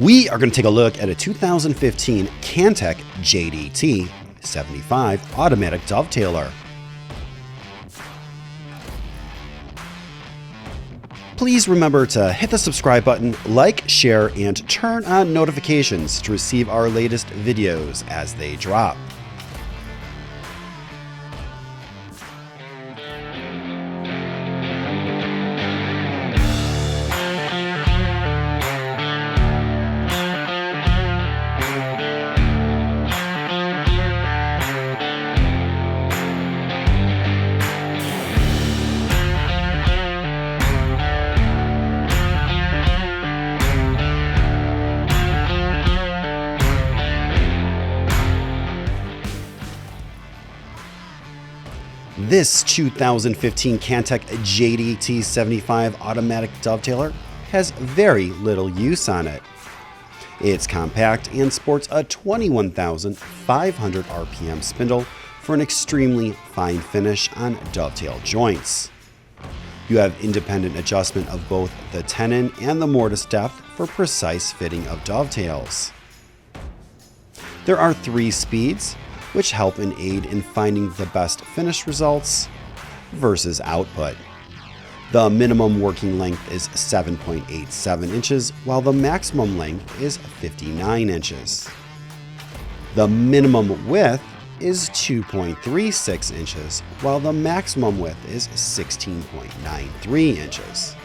We are going to take a look at a 2015 Cantek JDT75 automatic dovetailer. Please remember to hit the subscribe button, like, share, and turn on notifications to receive our latest videos as they drop. This 2015 Cantek JDT75 automatic dovetailer has very little use on it. It's compact and sports a 21,500 RPM spindle for an extremely fine finish on dovetail joints. You have independent adjustment of both the tenon and the mortise depth for precise fitting of dovetails. There are 3 speeds, which help and aid in finding the best finish results versus output. The minimum working length is 7.87 inches, while the maximum length is 59 inches. The minimum width is 2.36 inches, while the maximum width is 16.93 inches.